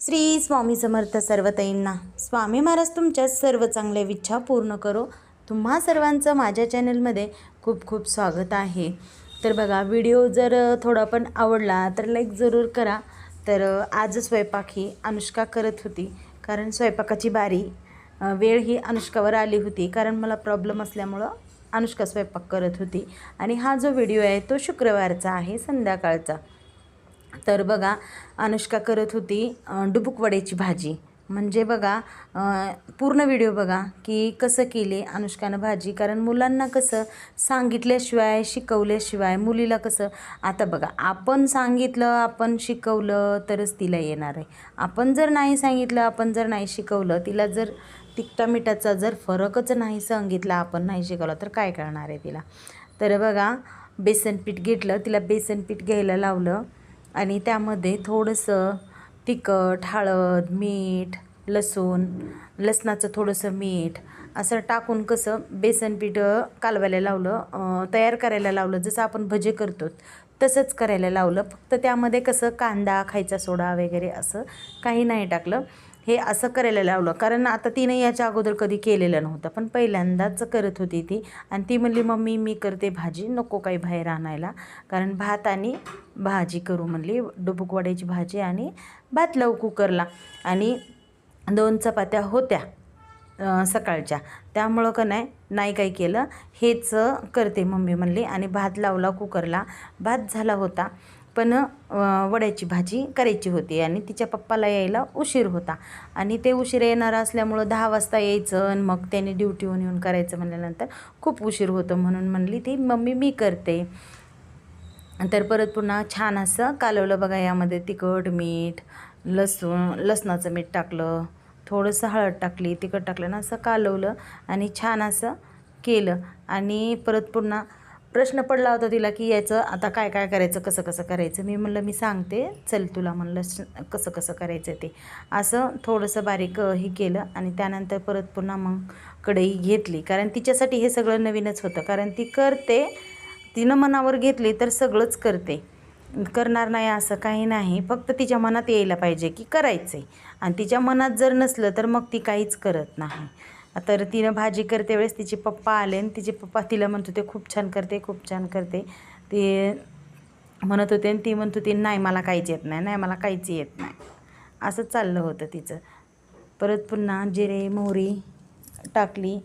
श्री स्वामी समर्थ सर्वताईंना स्वामी महाराज तुमच्या सर्व चांगल्या इच्छा पूर्ण करो। तुम्हा सर्वांचं माझ्या चॅनलमध्ये खूप खूप स्वागत आहे। तर बघा, व्हिडिओ जर थोडा पण आवडला तर लाईक जरूर करा। तर आज स्वयंपाक ही अनुष्का करत होती, कारण स्वयंपाकाची वेळ ही अनुष्कावर आली होती, कारण मला प्रॉब्लेम असल्यामुळं अनुष्का स्वयंपाक करत होती। आणि हा जो व्हिडिओ आहे तो शुक्रवारचा आहे, संध्याकाळचा। तर बघा, अनुष्का करत होती डुबुक वड्याची भाजी। म्हणजे बघा, पूर्ण व्हिडिओ बघा की कसं केले अनुष्कानं भाजी, कारण मुलांना कसं सांगितल्याशिवाय शिकवल्याशिवाय मुलीला कसं, आता बघा आपण सांगितलं आपण शिकवलं तरच तिला येणार आहे। आपण जर नाही सांगितलं, आपण जर नाही शिकवलं, तिला जर तिखटा मिठाचा जर फरकच नाही सांगितला, आपण नाही शिकवलं तर काय करणार आहे तिला। तर बघा, बेसन पीठ घेतलं, तिला बेसन पीठ घ्यायला लावलं आणि त्यामध्ये थोडंसं तिखट, हळद, मीठ, लसणाचं थोडंसं मीठ असं टाकून कसं बेसन पीठ कालवायला लावलं, तयार करायला लावलं। जसं आपण भजे करतो तसंच करायला लावलं, फक्त त्यामध्ये कसं कांदा, खायचा सोडा वगैरे असं काही नाही टाकलं। हे असं करायला लावलं, कारण आता तिने याच्या अगोदर कधी केलेलं नव्हतं, पण पहिल्यांदाच करत होती ती। आणि ती म्हणली, मम्मी मी करते भाजी, नको काही बाहेर आणायला, कारण भात आणि भाजी करू म्हणली, डुबुक वड्याची भाजी आणि भात लावू कुकरला। आणि 2 चपात्या होत्या सकाळच्या, त्यामुळं का नाही काही केलं, हेच करते मम्मी म्हणली। आणि भात लावला कुकरला, भात झाला होता, पण वड्याची भाजी करायची होती आणि तिच्या पप्पाला यायला उशीर होता। आणि ते उशीर येणार असल्यामुळं 10 वाजता यायचं आणि मग त्याने ड्युटीहून येऊन करायचं म्हणल्यानंतर खूप उशीर होतं, म्हणून म्हणली ती मम्मी मी करते। तर परत पुन्हा छान असं कालवलं बघा। यामध्ये तिखट, मीठ, लसणाचं मीठ टाकलं, थोडंसं हळद टाकली, तिखट टाकलं ना, असं कालवलं आणि छान असं केलं। आणि परत पुन्हा प्रश्न पडला होता तिला की याचं आता काय काय करायचं, कसं कसं करायचं। मी म्हणलं मी सांगते, चल तुला म्हणलं कसं कसं करायचं ते। असं थोडंसं बारीक हे केलं आणि त्यानंतर परत पुन्हा मग कढई घेतली, कारण तिच्यासाठी हे सगळं नवीनच होतं, कारण ती करते, तिनं मनावर घेतली तर सगळंच करते, करणार नाही असं काही नाही, फक्त तिच्या मनात यायला पाहिजे की करायचं आहे। आणि तिच्या मनात जर नसलं तर मग ती काहीच करत नाही। तर तिनं भाजी करते वेळेस तिचे पप्पा आले आणि तिचे पप्पा तिला म्हणत होते खूप छान करते, खूप छान करते, ते म्हणत होते। आणि ती म्हणत होती नाही मला काहीच येत नाही, नाही मला काहीच येत नाही, असं चाललं होतं तिचं। परत पुन्हा जिरे मोहरी टाकली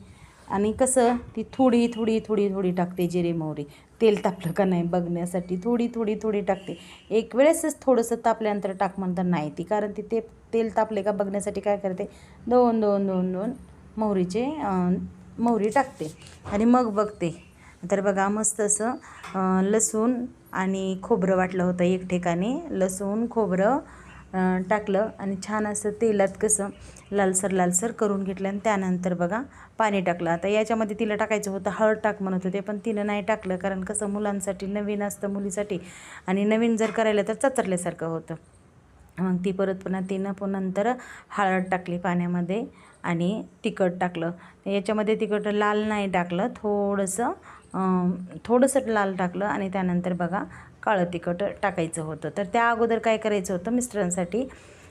आणि कसं ती थोडी थोडी थोडी थोडी टाकते जिरे मोहरी, तेल तापलं का नाही बघण्यासाठी थोडी थोडी थोडी टाकते। एक वेळेसच थोडंसं तापल्यानंतर टाक म्हणतात नाही ती, कारण ती तेल तापले का बघण्यासाठी काय करते, दोन दोन दोन दोन मोहरी टाकते आणि मग बघते। तर बघा, मस्त असं लसूण आणि खोबरं वाटलं होतं एक ठिकाणी, लसूण खोबरं टाकलं आणि छान असं तेलात कसं लालसर लालसर करून घेतलं। आणि त्यानंतर बघा पाणी टाकलं। आता याच्यामध्ये तिला टाकायचं होतं हळद टाक म्हणत होते, पण तिनं नाही टाकलं, कारण कसं मुलांसाठी नवीन असतं मुलीसाठी, आणि नवीन जर करायला तर चचरल्यासारखं होतं। मग ती परत पुन्हा तिनं नंतर हळद टाकली पाण्यामध्ये आणि तिखट टाकलं। याच्यामध्ये तिखट लाल नाही टाकलं, थोडंसं लाल टाकलं आणि त्यानंतर बघा काळं तिखट टाकायचं होतं। तर त्या अगोदर काय करायचं होतं, मिस्टरांसाठी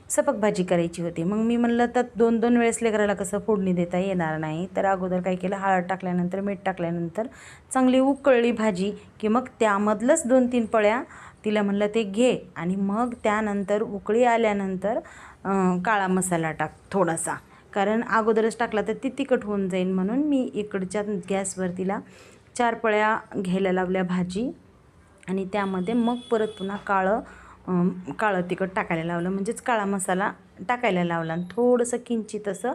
सपक भाजी करायची होती। मग मी म्हणलं तर 2-2 वेळेस लेकराला कसं फोडणी देता येणार नाही, तर अगोदर काय केलं, हळद टाकल्यानंतर मीठ टाकल्यानंतर चांगली उकळली भाजी की मग त्यामधलंच 2-3 पळ्या तिला म्हणलं ते घे, आणि मग त्यानंतर उकळी आल्यानंतर काळा मसाला टाक थोडासा, कारण अगोदरच टाकला तर ती तिखट होऊन जाईल, म्हणून मी इकडच्या गॅसवर तिला 4 पळ्या घ्यायला लावल्या भाजी आणि त्यामध्ये मग परत पुन्हा काळं तिखट टाकायला लावलं, म्हणजेच काळा मसाला टाकायला लावला। आणि थोडंसं किंचित असं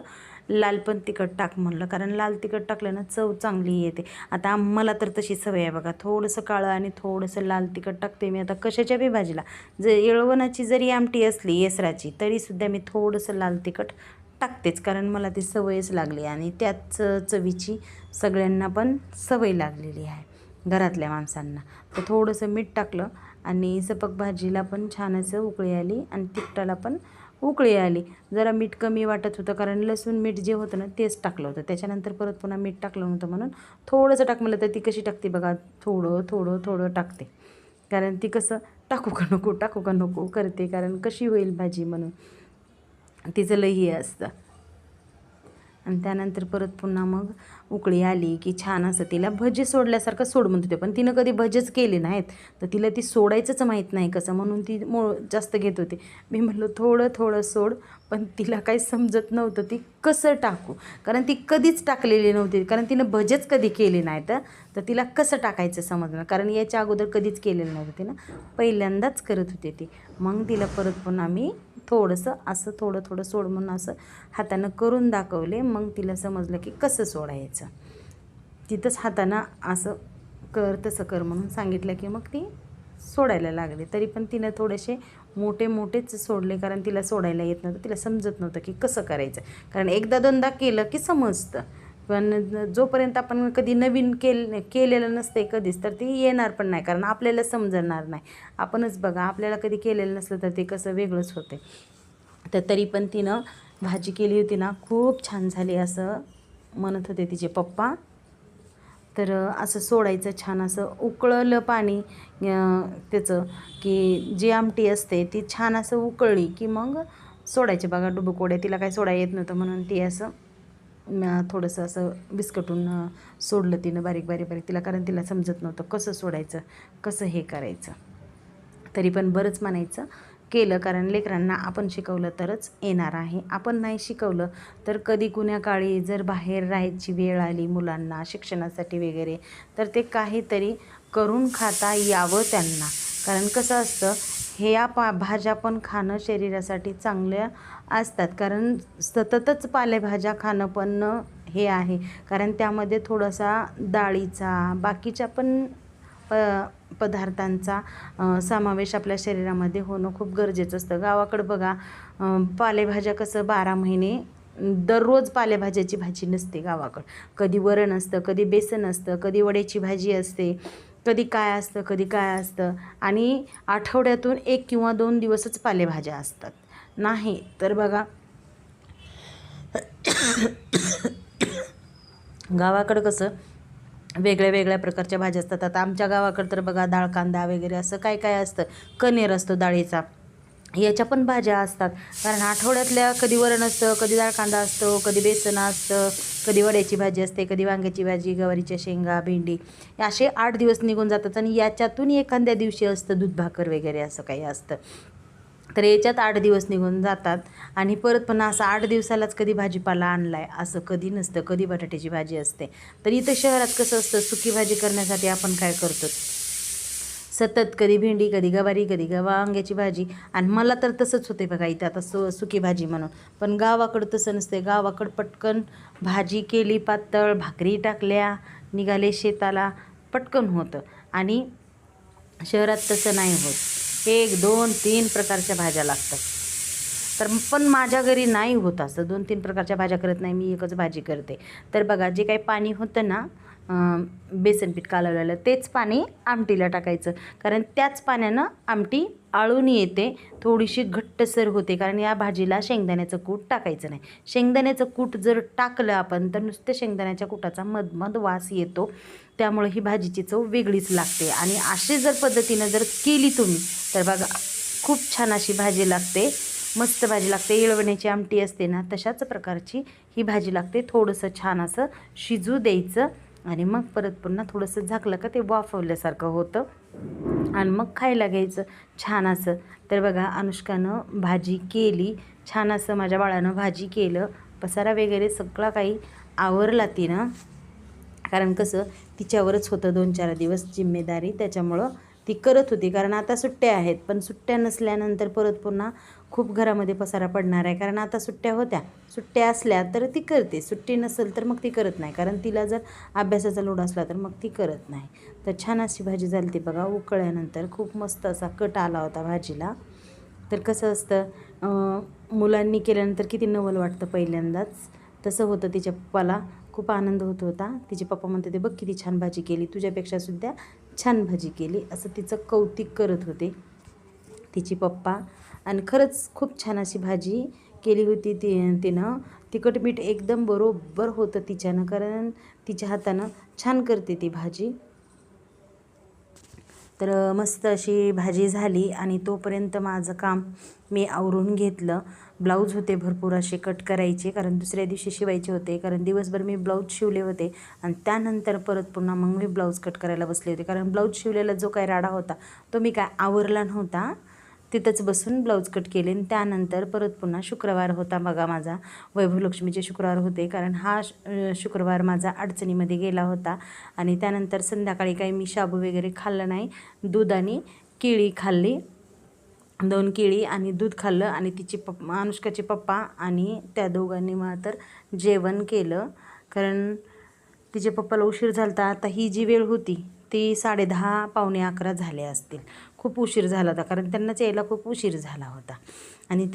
लाल पण तिखट टाक म्हणलं, कारण लाल तिखट टाकलं ना चव चांगली येते। आता मला तर तशी सवय आहे बघा, थोडंसं काळं आणि थोडंसं लाल तिखट टाकते मी आता कशाच्या बी भाजीला। येळवणाची जरी आमटी असली येसराची तरीसुद्धा मी थोडंसं लाल तिखट टाकतेच, कारण मला ती सवयच लागली आणि त्याच चवीची सगळ्यांना पण सवय लागलेली आहे घरातल्या माणसांना। तर थोडंसं मीठ टाकलं आणि सपक भाजीला पण छान असं उकळी आली आणि तिखटाला पण उकळी आली। जरा मीठ कमी वाटत होतं, कारण लसूण मीठ जे होतं ना तेच टाकलं होतं, त्याच्यानंतर परत पुन्हा मीठ टाकलं नव्हतं, म्हणून थोडंसं टाक म्हणलं। तर ती कशी टाकते बघा, थोडं थोडं थोडं टाकते, कारण ती कसं टाकू का नको करते, कारण कशी होईल भाजी म्हणून। तिचं लई असतं. आणि त्यानंतर परत पुन्हा मग उकळी आली की छान असं तिला भजी सोडल्यासारखं सोड म्हणत होते, पण तिनं कधी भजेच केले नाहीत, तर तिला ती सोडायचंच माहीत नाही कसं, म्हणून ती जास्त घेत होती. मी म्हटलं थोडं थोडं सोड, पण तिला काही समजत नव्हतं ती कसं टाकू, कारण ती कधीच टाकलेली नव्हती, कारण तिनं भजेच कधी केले नाहीत. तर तिला कसं टाकायचं समजलं, कारण याच्या अगोदर कधीच केलेलं नव्हतं तिनं, पहिल्यांदाच करत होते ती. मग तिला परत पुन्हा मी थोडंसं असं थोडं थोडं सोड म्हणून असं हातानं करून दाखवले. मग तिला समजलं की कसं सोडायचं. तिथंच हातानं असं कर तसं कर म्हणून सांगितलं की मग ती सोडायला लागली. तरी पण तिनं थोडेसे मोठे मोठेच सोडले, कारण तिला सोडायला येत नव्हतं, तिला समजत नव्हतं की कसं करायचं. कारण एकदा दोनदा केलं की समजतं, पण जोपर्यंत आपण कधी नवीन केलेलं नसते कधीच, तर ती येणार पण नाही, कारण आपल्याला समजणार नाही. आपणच बघा, आपल्याला कधी केलेलं नसलं तर ते कसं वेगळंच होते. तर तरी पण तिनं भाजी केली होती ना, खूप छान झाली असं म्हणत होते तिचे पप्पा. तर असं सोडायचं छान असं उकळलं पाणी त्याचं, की जी आमटी असते ती छान असं उकळली की मग सोडायचे. बघा डुबुकोड्या तिला काय सोडायला येत नव्हतं, म्हणून ती असं थोडंसं असं बिस्कटून सोडलं तिनं बारीक बारीक बारीक तिला, कारण तिला समजत नव्हतं कसं सोडायचं, कसं हे करायचं. तरी पण बरंच म्हणायचं केलं, कारण लेकरांना आपण शिकवलं तरच येणार आहे. आपण नाही शिकवलं तर कधी कुण्या काळी जर बाहेर राहायची वेळ आली मुलांना शिक्षणासाठी वगैरे, तर ते काहीतरी करून खाता यावं त्यांना. कारण कसं असतं, हे या भाज्या पण खाणं शरीरासाठी चांगल्या असतात, कारण सततच पालेभाज्या खाणं पण हे आहे, कारण त्यामध्ये थोडासा डाळीचा बाकीच्या पण पदार्थांचा समावेश आपल्या शरीरामध्ये होणं खूप गरजेचं असतं. गावाकडं बघा, पालेभाज्या कसं 12 महिने दररोज पालेभाज्याची भाजी नसते गावाकडं. कधी वरण असतं, कधी बेसन असतं, कधी वड्याची भाजी असते, कधी काय असतं, कधी काय असतं. आणि आठवड्यातून 1 किंवा 2 दिवसच पालेभाज्या असतात. नाही तर बघा गावाकडं कसं वेगळ्या वेगळ्या प्रकारच्या भाज्या असतात. आता आमच्या गावाकडं तर बघा डाळ कांदा वगैरे असं काय काय असतं, कणेर असतो डाळीचा, याच्या पण भाज्या असतात. कारण आठवड्यातल्या कधी वरण असतं, कधी डाळ कांदा असतो, कधी बेसन असतं, कधी वड्याची भाजी असते, कधी वांग्याची भाजी, गवारीच्या शेंगा, भेंडी, असे 8 दिवस निघून जातात. आणि याच्यातून एखाद्या दिवशी असतं दूध भाकर वगैरे असं काही असतं. तर याच्यात 8 दिवस निघून जातात. आणि परत पण असं 8 दिवसालाच कधी भाजीपाला आणला आहे असं कधी नसतं, कधी बटाट्याची भाजी असते. तर इथं शहरात कसं असतं, सुकी भाजी करण्यासाठी आपण काय करतो, सतत कधी भेंडी, कधी गवारी, कधी वांग्याची भाजी. आणि मला तर तसंच होते बघा इथं आता सुकी भाजी म्हणून. पण गावाकडं तसं नसते. गावाकडं पटकन भाजी केली पातळ, भाकरी टाकल्या, निघाले शेताला, पटकन होतं. आणि शहरात तसं नाही होत, 1, 2, 3 प्रकारच्या भाज्या लागतात. तर पण माझ्या घरी नाही होत असं 2-3 प्रकारच्या भाज्या करत नाही मी, एकच भाजी करते. तर बघा जे काही पाणी होतं ना बेसन पीठ कालवलेलं, तेच पाणी आमटीला टाकायचं, कारण त्याच पाण्यानं आमटी आळून येते, थोडीशी घट्टसर होते. कारण या भाजीला शेंगदाण्याचं कूट टाकायचं नाही. शेंगदाण्याचं कूट जर टाकलं आपण तर नुसतं शेंगदाण्याच्या कुटाचा मधमध वास येतो, त्यामुळे ही भाजीची चव वेगळीच लागते. आणि अशी जर पद्धतीनं जर केली तुम्ही तर बघा खूप छान अशी भाजी लागते, मस्त भाजी लागते. येळवण्याची आमटी असते ना तशाच प्रकारची ही भाजी लागते. थोडंसं छान असं शिजू द्यायचं आणि मग परत पुन्हा थोडंसं झाकलं का ते वाफवल्यासारखं होतं आणि मग खायला घ्यायचं छान असं. तर बघा अनुष्कानं भाजी केली छान असं, माझ्या बाळानं भाजी केलं, पसारा वगैरे सगळा काही आवरला तिनं, कारण कसं तिच्यावरच होतं 2-4 दिवस जिम्मेदारी, त्याच्यामुळं ती करत होती. कारण आता सुट्ट्या आहेत, पण सुट्ट्या नसल्यानंतर परत पुन्हा खूप घरामध्ये पसारा पडणार आहे. कारण आता सुट्ट्या होत्या, सुट्ट्या असल्या तर ती करते, सुट्टी नसेल तर मग ती करत नाही, कारण तिला जर अभ्यासाचा लोड असला तर मग ती करत नाही. तर छान अशी भाजी झाली ती बघा, उकळल्यानंतर खूप मस्त असा कट आला होता भाजीला. तर कसं असतं मुलांनी केल्यानंतर किती नवल वाटतं पहिल्यांदाच, तसं होतं. तिच्या पप्पाला खूप आनंद होत होता. तिचे पप्पा म्हणते ते बघ किती छान भाजी केली, तुझ्यापेक्षासुद्धा छान भाजी केली, असं तिचं कौतिक करत होते तिची पप्पा. आणि खरंच खूप छान अशी भाजी केली होती तिनं. तिखट मीठ एकदम बरोबर होतं तिच्यानं, कारण तिच्या हातानं छान करते ती भाजी. तर मस्त अशी भाजी झाली आणि तोपर्यंत माझं काम मी आवरून घेतलं. ब्लाऊज होते भरपूर असे कट करायचे, कारण दुसऱ्या दिवशी शिवायचे होते. कारण दिवसभर मी ब्लाऊज शिवले होते आणि त्यानंतर परत पुन्हा मग मी ब्लाऊज कट करायला बसले होते. कारण ब्लाऊज शिवलेला जो काही राडा होता तो मी काय आवरला नव्हता, तिथंच बसून ब्लाऊज कट केले. आणि त्यानंतर परत पुन्हा शुक्रवार होता बघा, माझा वैभवलक्ष्मीचे शुक्रवार होते. कारण हा शुक्रवार माझा अडचणीमध्ये गेला होता. आणि त्यानंतर संध्याकाळी काही मी शाबू वगैरे खाल्लं नाही, दूध आणि केळी खाल्ली, 2 केळी आणि दूध खाल्लं. आणि तिची अनुष्काचे पप्पा आणि त्या दोघांनी मला तर जेवण केलं, कारण तिच्या पप्पाला उशीर झाला होता. आता ही जी वेळ होती ती 10:30 पावणे 11 झाले असतील. खूप उशीर झाला होता, कारण त्यांनाच यायला खूप उशीर झाला होता. आणि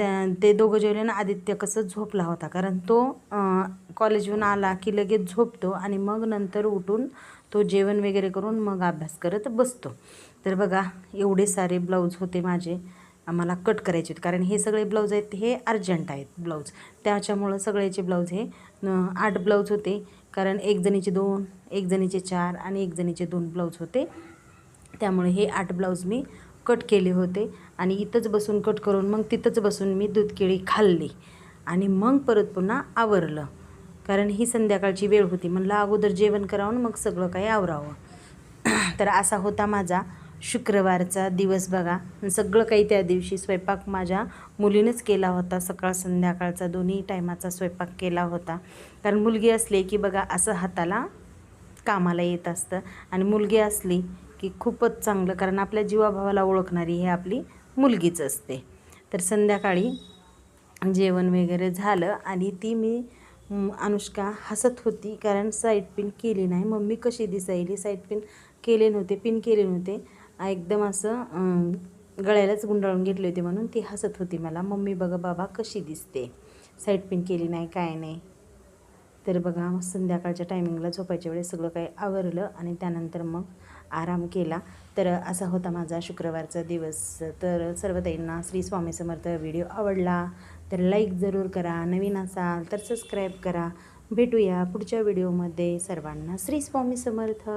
ते दोघं जेवले ना. आदित्य कसं झोपला होता, कारण तो कॉलेजहून आला की लगेच झोपतो आणि मग नंतर उठून तो जेवण वगैरे करून मग अभ्यास करत बसतो. तर बघा, एवढे सारे ब्लाऊज होते माझे, आम्हाला कट करायचे होते. कारण हे सगळे ब्लाऊज आहेत हे अर्जंट आहेत ब्लाऊज, त्याच्यामुळं सगळ्याचे ब्लाऊज हे 8 ब्लाऊज होते. कारण एक जणीचे 2, एक जणीचे 4 आणि एक जणीचे 2 ब्लाऊज होते. त्यामुळे हे 8 ब्लाऊज मी कट केले होते. आणि इथंच बसून कट करून मग तिथंच बसून मी दूध केळी खाल्ली आणि मग परत पुन्हा आवरलं. कारण ही संध्याकाळची वेळ होती, म्हणलं अगोदर जेवण करावं मग सगळं काही आवरावं. तर असा होता माझा शुक्रवारचा दिवस बघा. सगळं काही त्या दिवशी स्वयंपाक माझ्या मुलीनेच केला होता, सकाळ संध्याकाळचा दोन्ही टायमाचा स्वयंपाक केला होता. कारण मुलगी असली की बघा असं हाताला कामाला येत असतं, आणि मुलगी असली की खूपच चांगलं, कारण आपल्या जीवाभावाला ओळखणारी ही आपली मुलगीच असते. तर संध्याकाळी जेवण वगैरे झालं आणि ती अनुष्का हसत होती, कारण साईड पिन केली नाही. मम्मी कशी दिसायली, साईड पिन केले नव्हते, पिन केले नव्हते, एकदम असं गळ्यालाच गुंडाळून घेतले होते, म्हणून ती हसत होती मला, मम्मी बघा बाबा कशी दिसते, साईड पिन केली नाही काय नाही. तर बघा, संध्याकाळच्या टायमिंगला झोपायच्या वेळेस सगळं काही आवरलं आणि त्यानंतर मग आराम केला. तर असा होता माझा शुक्रवारचा दिवस. तर सर्व ताईंना श्री स्वामी समर्थ. व्हिडिओ आवडला तर लाईक जरूर करा, नवीन असाल तर सबस्क्राईब करा. भेटूया पुढच्या व्हिडिओमध्ये. सर्वांना श्री स्वामी समर्थ.